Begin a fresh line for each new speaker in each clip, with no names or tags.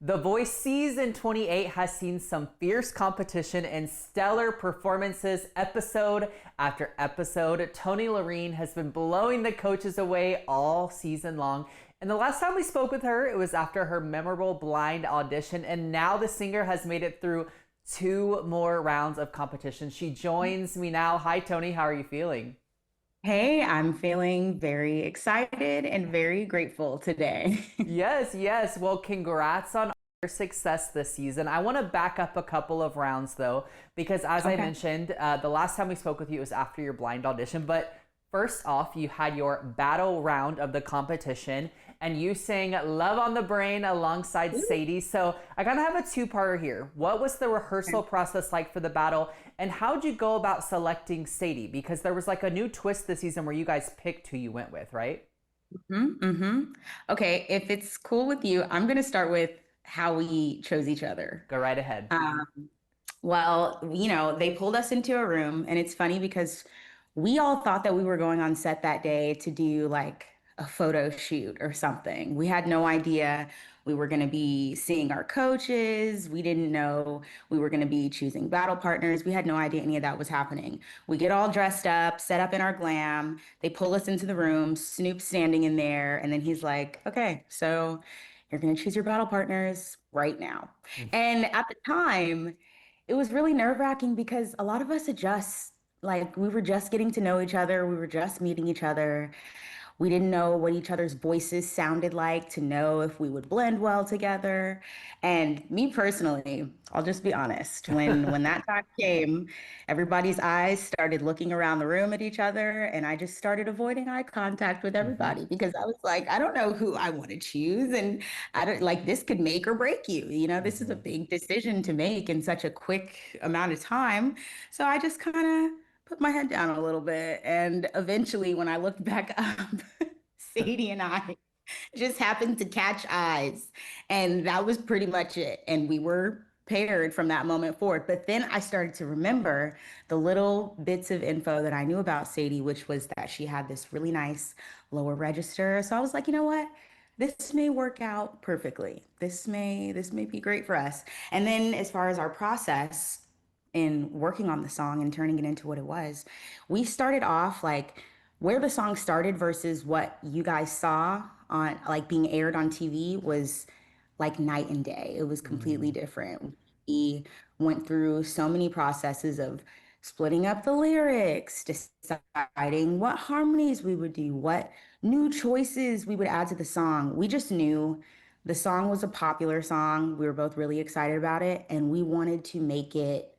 The Voice Season 28 has seen some fierce competition and stellar performances episode after episode. Toni Lorene has been blowing the coaches away all season long. And the last time we spoke with her, it was after her memorable blind audition. And now the singer has made it through two more rounds of competition. She joins me now. Hi, Toni. How are you feeling?
Hey, I'm feeling very excited and very grateful today.
Yes, yes. Well, congrats on your success this season. I want to back up a couple of rounds though, because as I
Okay.
mentioned, the last time we spoke with you was after your blind audition. But first off, you had your battle round of the competition and you sang Love on the Brain alongside Sadie. So I kind of have a two-parter here. What was the rehearsal process like for the battle? And how'd you go about selecting Sadie? Because there was like a new twist this season where you guys picked who you went with, right?
Mm-hmm. Okay, if it's cool with you, I'm going to start with how we chose each other.
Go right ahead.
Um, they pulled us into a room, and it's funny because we all thought that we were going on set that day to do like a photo shoot or something. We had no idea we were going to be seeing our coaches. We didn't know we were going to be choosing battle partners. We had no idea any of that was happening. We get all dressed up, set up in our glam. They pull us into the room, Snoop's standing in there, and then he's like, okay, so you're going to choose your battle partners right now. And at the time, it was really nerve-wracking because a lot of us had just like we were just getting to know each other. We were just meeting each other. We didn't know what each other's voices sounded like to know if we would blend well together. And me personally, I'll just be honest, when that time came, everybody's eyes started looking around the room at each other, and I just started avoiding eye contact with
Mhm.
everybody because I was like, I don't know who I want to choose, and I don't like this could make or break you. You know, this is a
Mhm.
big decision to make in such a quick amount of time. So I just kind of put my head down a little bit. And eventually, when I looked back up, Sadie and I just happened to catch eyes. And that was pretty much it. And we were paired from that moment forward. But then I started to remember the little bits of info that I knew about Sadie, which was that she had this really nice lower register. So I was like, you know what? This may work out perfectly. This may be great for us. And then as far as our process in working on the song and turning it into what it was, we started off like where the song started versus what you guys saw on like being aired on TV was like night and day. It was completely
Mhm.
different. We went through so many processes of splitting up the lyrics, deciding what harmonies we would do, what new choices we would add to the song. We just knew the song was a popular song. We were both really excited about it, and we wanted to make it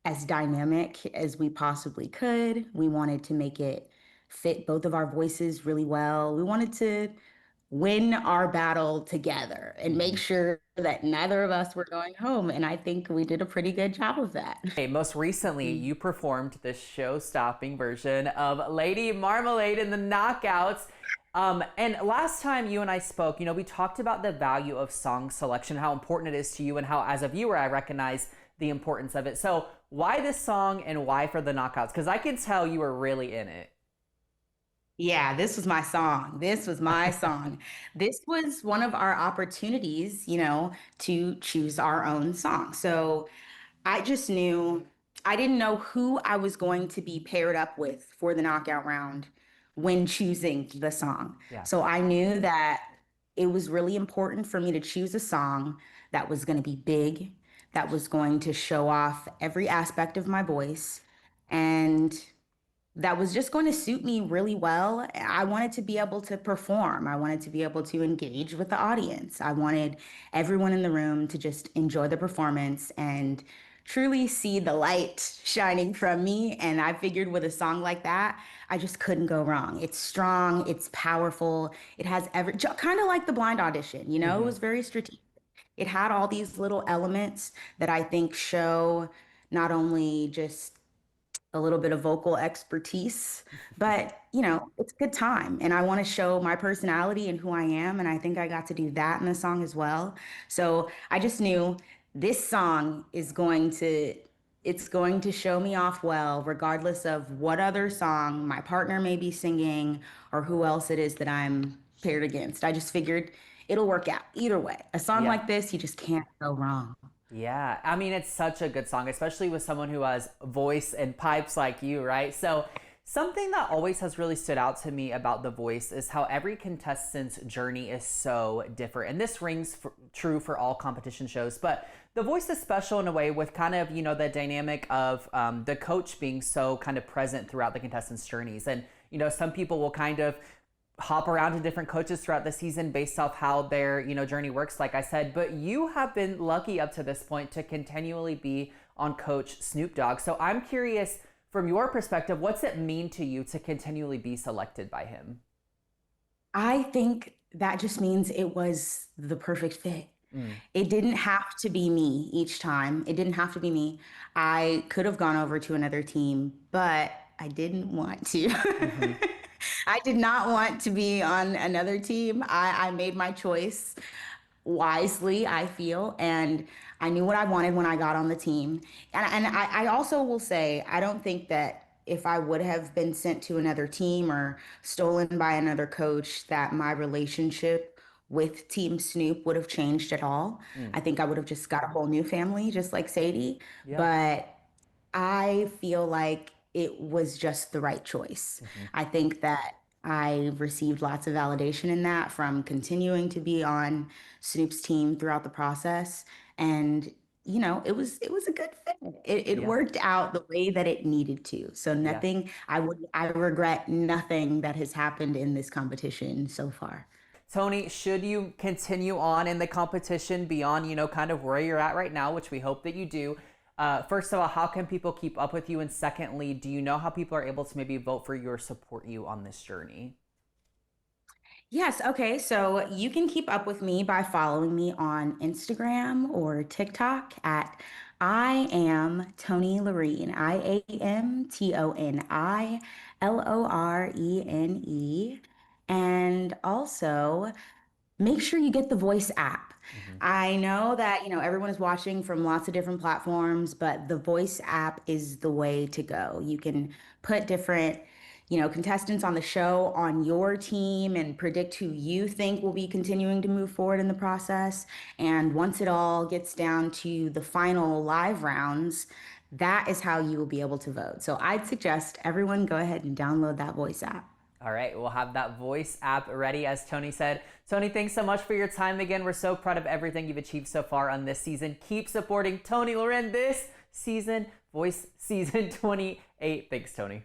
as dynamic as we possibly could. We wanted to make it fit both of our voices really well. We wanted to win our battle together and make
Mhm.
sure that neither of us were going home. And I think we did a pretty good job of that.
Hey, most recently, you performed the show-stopping version of Lady Marmalade in the Knockouts. And last time you and I spoke, we talked about the value of song selection, how important it is to you, and how, as a viewer, I recognize the importance of it. So, why this song and why for the Knockouts? Because I can tell you were really in it.
Yeah, this was my song. This was my song. This was one of our opportunities, to choose our own song. So I just knew I didn't know who I was going to be paired up with for the knockout round when choosing the song.
Yeah.
So I knew that it was really important for me to choose a song that was going to be big, that was going to show off every aspect of my voice, and that was just going to suit me really well. I wanted to be able to perform. I wanted to be able to engage with the audience. I wanted everyone in the room to just enjoy the performance and truly see the light shining from me. And I figured with a song like that, I just couldn't go wrong. It's strong, it's powerful, it has kind of like the blind audition, it
Hmm.
was very strategic. It had all these little elements that I think show not only just a little bit of vocal expertise, but it's a good time. And I want to show my personality and who I am. And I think I got to do that in the song as well. So I just knew this song it's going to show me off well, regardless of what other song my partner may be singing or who else it is that I'm paired against. I just figured it'll work out either way. A song
Yeah.
like this, you just can't go wrong.
Yeah, I mean, it's such a good song, especially with someone who has voice and pipes like you, right? So, something that always has really stood out to me about The Voice is how every contestant's journey is so different. And this rings true for all competition shows, but The Voice is special in a way with kind of, the dynamic of the coach being so kind of present throughout the contestants' journeys. And, some people will kind of hop around to different coaches throughout the season based off how their journey works, like I said, but you have been lucky up to this point to continually be on Coach Snoop Dogg. So I'm curious, from your perspective, what's it mean to you to continually be selected by him?
I think that just means it was the perfect fit.
Mm.
It didn't have to be me each time. It didn't have to be me. I could have gone over to another team, but I didn't want to.
Mm-hmm.
I did not want to be on another team. I made my choice wisely, I feel, and I knew what I wanted when I got on the team. And I also will say, I don't think that if I would have been sent to another team or stolen by another coach, that my relationship with Team Snoop would have changed at all.
Mm.
I think I would have just got a whole new family, just like Sadie.
Yeah.
But I feel like it was just the right choice.
Mm-hmm.
I think that I received lots of validation in that from continuing to be on Snoop's team throughout the process. And, it was a good fit. It
Yeah.
worked out the way that it needed to. So
Yeah.
I regret nothing that has happened in this competition so far.
Toni, should you continue on in the competition beyond, kind of where you're at right now, which we hope that you do, first of all, how can people keep up with you? And secondly, do you know how people are able to maybe vote for you or support you on this journey?
Yes. Okay. So you can keep up with me by following me on Instagram or TikTok at I am Toni Lorene. IamToniLorene. And also, make sure you get the Voice app.
Mm-hmm.
I know that, everyone is watching from lots of different platforms, but the Voice app is the way to go. You can put different, contestants on the show on your team and predict who you think will be continuing to move forward in the process. And once it all gets down to the final live rounds, that is how you will be able to vote. So I'd suggest everyone go ahead and download that Voice app.
All right, we'll have that Voice app ready, as Toni said. Toni, thanks so much for your time again. We're so proud of everything you've achieved so far on this season. Keep supporting Toni Lorene this season, Voice Season 28. Thanks, Toni.